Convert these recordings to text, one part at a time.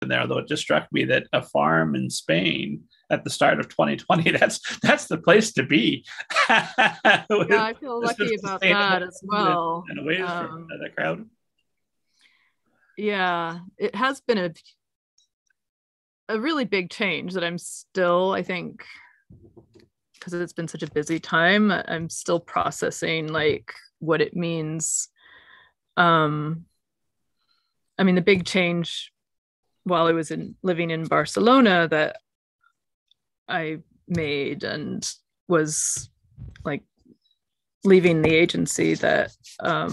happen there. Although it just struck me that a farm in Spain at the start of 2020, that's the place to be. Yeah, I feel lucky about that as well. And away from the crowd. Yeah, it has been a really big change that I'm still, I think, because it's been such a busy time, I'm still processing like what it means. I mean, the big change while I was living in Barcelona that I made and was like leaving the agency that I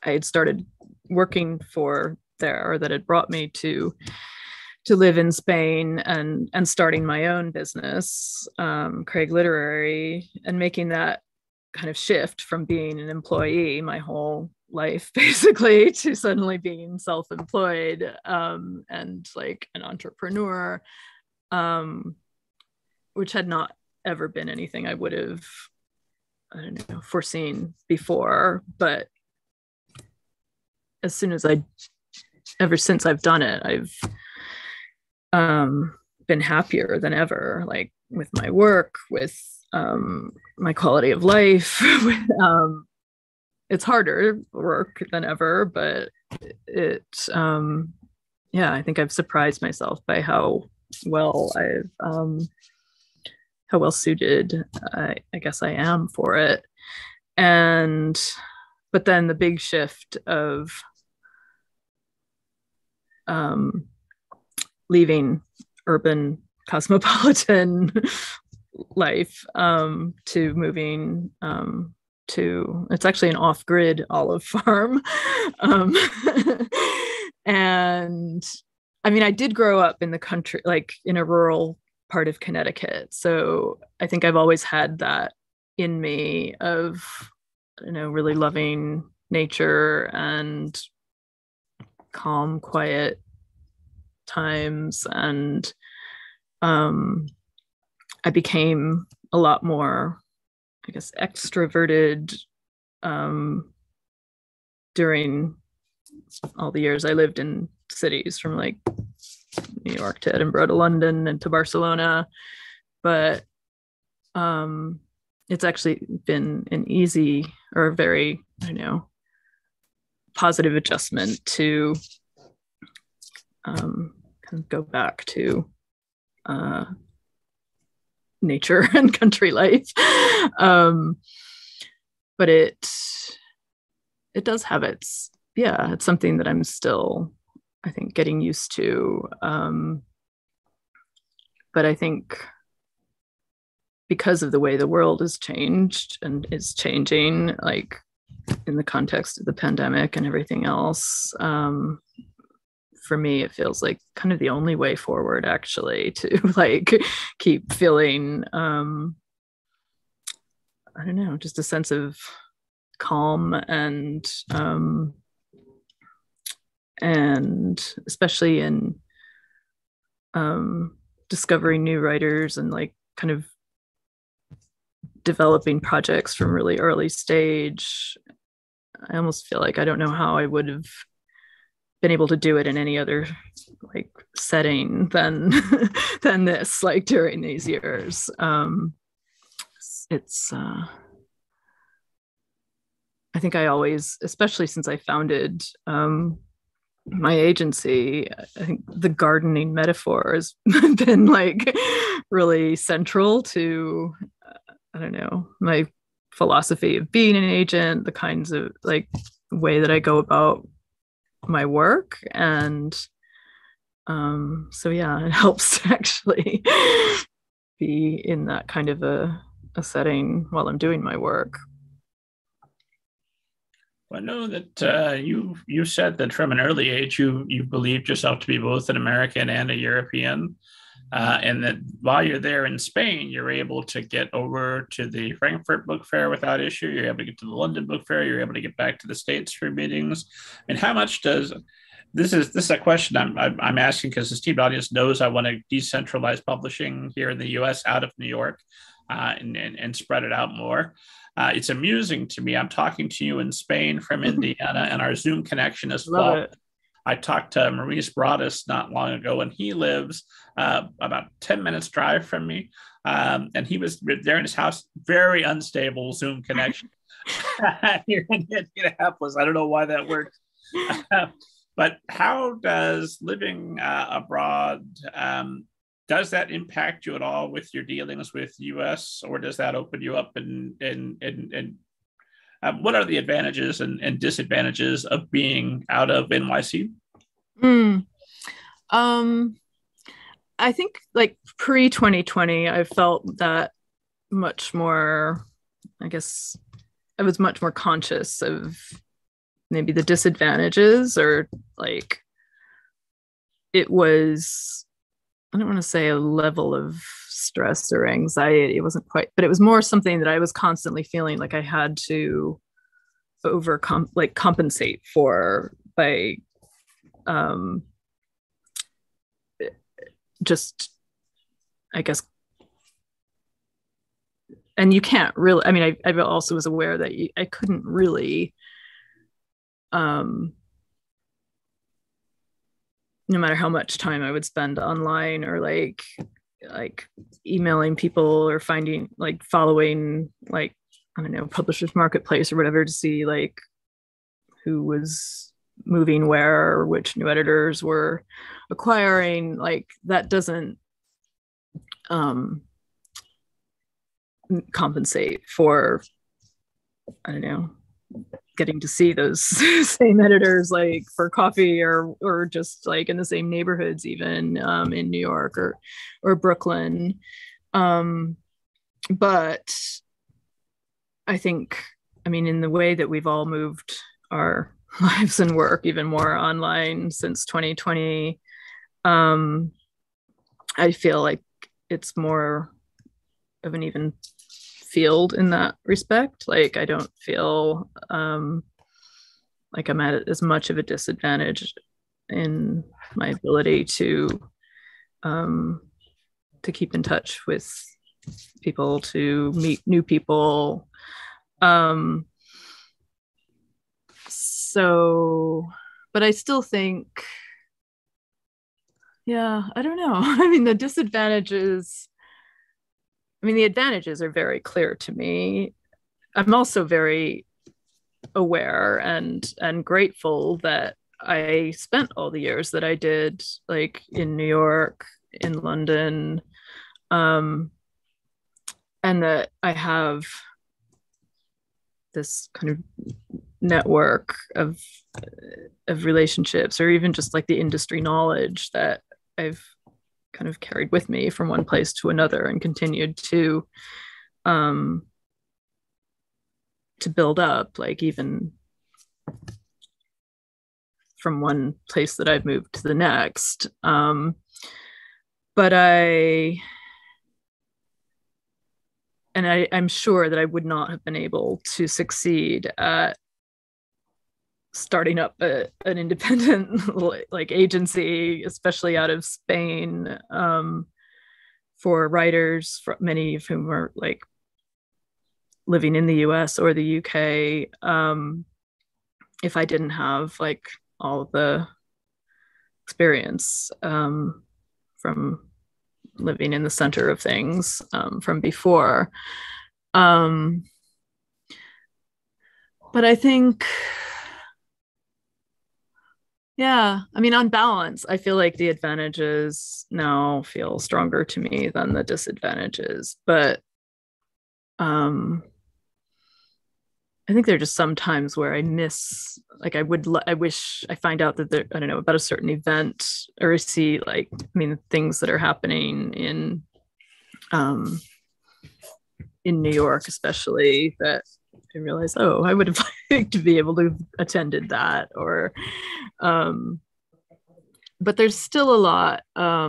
had started working for there, or that had brought me to live in Spain, and starting my own business, Craig Literary, and making that kind of shift from being an employee my whole life basically to suddenly being self-employed, and like an entrepreneur, which had not ever been anything I would have, I don't know, foreseen before. But ever since I've done it, I've been happier than ever, like with my work, with my quality of life. It's harder work than ever, but yeah, I think I've surprised myself by how well suited I guess I am for it. But then the big shift of leaving urban cosmopolitan life, to moving to, it's actually an off-grid olive farm. And I mean, I did grow up in the country, like in a rural part of Connecticut. So I think I've always had that in me of, you know, really loving nature and calm, quiet times. And I became a lot more, I guess, extroverted during all the years I lived in cities, from like New York to Edinburgh to London and to Barcelona. But it's actually been an easy, or a very, I don't know, positive adjustment to kind of go back to nature and country life. But it does have it's something that I'm still, I think, getting used to. But I think because of the way the world has changed and is changing, like in the context of the pandemic and everything else, for me, it feels like kind of the only way forward, actually, to like keep feeling, I don't know, just a sense of calm and especially in discovering new writers and like kind of developing projects from really early stage. I almost feel like I don't know how I would have been able to do it in any other like setting than this, like during these years. It's I think I always, especially since I founded my agency, I think the gardening metaphor has been like really central to, I don't know, my philosophy of being an agent, the kinds of like way that I go about my work. And so yeah, it helps to actually be in that kind of a setting while I'm doing my work. I know that you said that from an early age you believed yourself to be both an American and a European, and that while you're there in Spain, you're able to get over to the Frankfurt Book Fair without issue. You're able to get to the London Book Fair. You're able to get back to the States for meetings. And how much does this is a question I'm asking because the esteemed audience knows I want to decentralize publishing here in the U.S. out of New York, and spread it out more. It's amusing to me. I'm talking to you in Spain from Indiana, and our Zoom connection is flawed. I talked to Maurice Broadus not long ago, and he lives about 10 minutes drive from me. And he was there in his house, very unstable Zoom connection here in Indianapolis. I don't know why that works. But how does living abroad, does that impact you at all with your dealings with US, or does that open you up in what are the advantages and disadvantages of being out of NYC? Mm. I think like pre 2020, I felt that much more, I guess I was much more conscious of maybe the disadvantages, or like it was, I don't want to say a level of stress or anxiety. It wasn't quite, but it was more something that I was constantly feeling like I had to compensate for by just, I guess. And you can't really, I mean, I also was aware that I couldn't really, no matter how much time I would spend online, or like emailing people, or finding, like following, like, I don't know, Publishers Marketplace or whatever, to see like who was moving where, or which new editors were acquiring, like that doesn't compensate for, I don't know, getting to see those same editors like for coffee, or just like in the same neighborhoods, even in New York or Brooklyn. But I think, I mean, in the way that we've all moved our lives and work even more online since 2020, I feel like it's more of an even field in that respect. Like I don't feel like I'm at as much of a disadvantage in my ability to keep in touch with people, to meet new people. So, but I still think, yeah, I don't know. I mean, the advantages are very clear to me. I'm also very aware and grateful that I spent all the years that I did, like in New York, in London, and that I have this kind of network of relationships, or even just like the industry knowledge that I've kind of carried with me from one place to another, and continued to build up, like even from one place that I've moved to the next. But I'm sure that I would not have been able to succeed at starting up an independent like agency, especially out of Spain, for writers, many of whom are like living in the US or the UK, if I didn't have like all the experience from living in the center of things from before. But I think, yeah, I mean, on balance, I feel like the advantages now feel stronger to me than the disadvantages. But I think there are just some times where I miss, like I wish I find out that there, I don't know, about a certain event, or I see like, I mean, things that are happening in New York, especially, that I realize, oh, I would have liked to be able to have attended that, or, but there's still a lot. I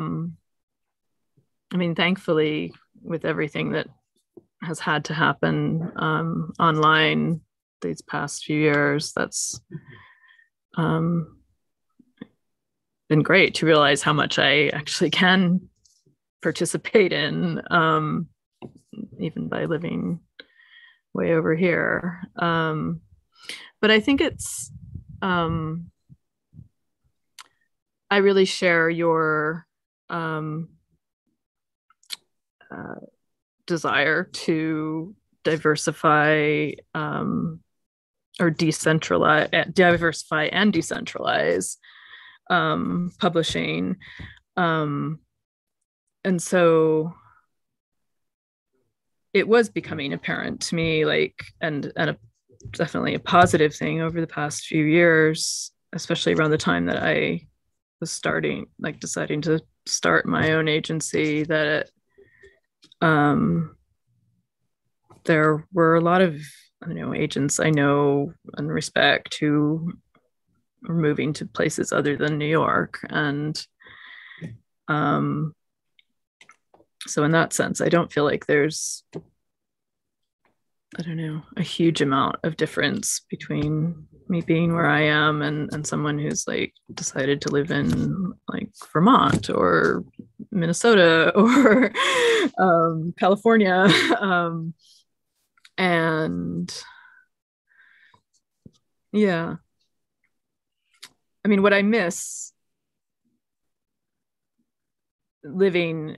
mean, thankfully, with everything that has had to happen online these past few years, that's been great to realize how much I actually can participate in, even by living way over here. But I think it's I really share your um, uh, desire to diversify or diversify and decentralize publishing. Um, and so it was becoming apparent to me, like, and definitely a positive thing over the past few years, especially around the time that I was deciding to start my own agency, that there were a lot of, I don't know, agents I know and respect who are moving to places other than New York. And so in that sense, I don't feel like there's, I don't know, a huge amount of difference between me being where I am and someone who's like decided to live in like Vermont or Minnesota or California. And yeah, I mean, what I miss living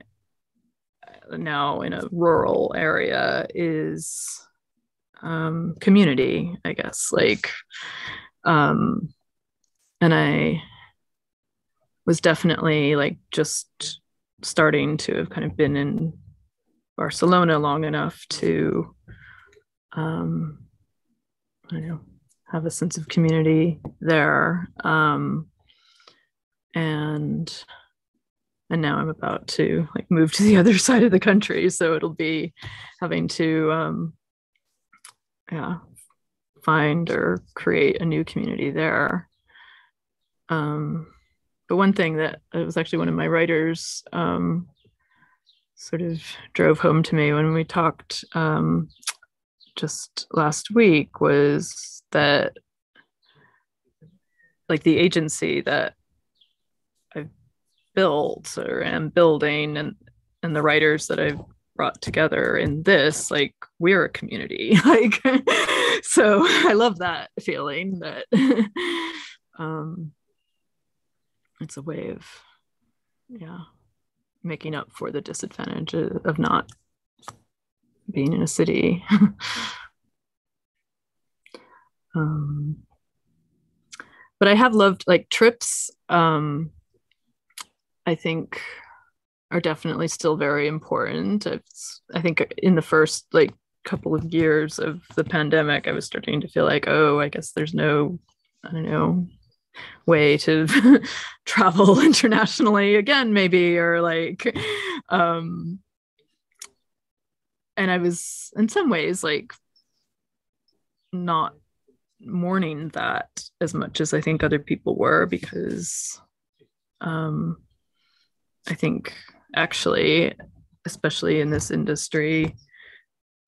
now in a rural area is community, I guess. Like, and I was definitely like just starting to have kind of been in Barcelona long enough to, I don't know, have a sense of community there. And now I'm about to like move to the other side of the country, so it'll be having to find or create a new community there. But one thing that it was actually one of my writers sort of drove home to me when we talked just last week was that like the agency that I've built or am building and the writers that I've brought together in this, like we're a community. Like so I love that feeling that it's a way of making up for the disadvantage of not being in a city. But I have loved like trips. I think are definitely still very important. I think in the first like couple of years of the pandemic, I was starting to feel like, oh, I guess there's no, I don't know, way to travel internationally again, maybe, or like, and I was in some ways like not mourning that as much as I think other people were, because I think actually, especially in this industry,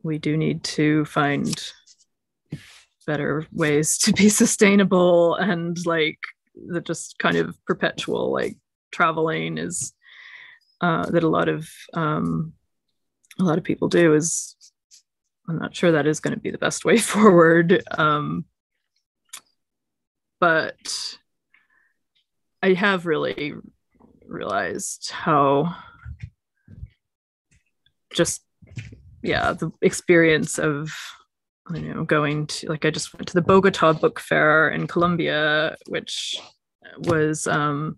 we do need to find better ways to be sustainable, and like the just kind of perpetual like traveling is that a lot of people do is, I'm not sure that is going to be the best way forward. But I have really realized how just the experience of, I don't know, going to, like, I just went to the Bogota Book Fair in Colombia, which was a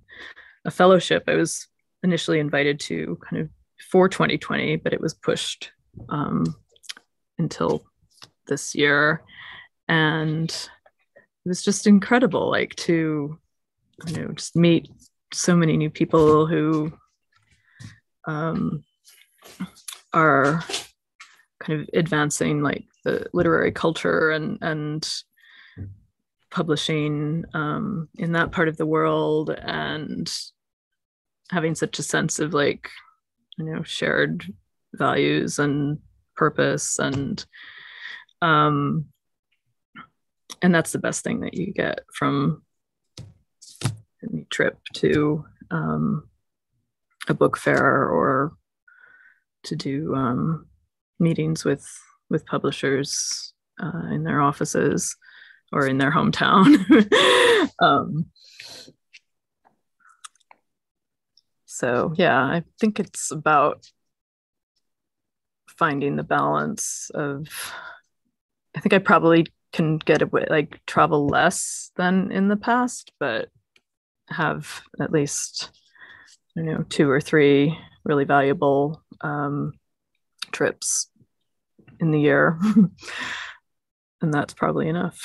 fellowship I was initially invited to kind of for 2020, but it was pushed until this year. And it was just incredible, like to, you know, just meet so many new people who are kind of advancing like the literary culture and publishing in that part of the world, and having such a sense of like, you know, shared values and purpose, and that's the best thing that you get from any trip to a book fair, or to do meetings with publishers in their offices or in their hometown. So yeah, I think it's about finding the balance of, I think I probably can get away, like travel less than in the past, but have at least, you know, 2 or 3 really valuable trips in the year. And that's probably enough.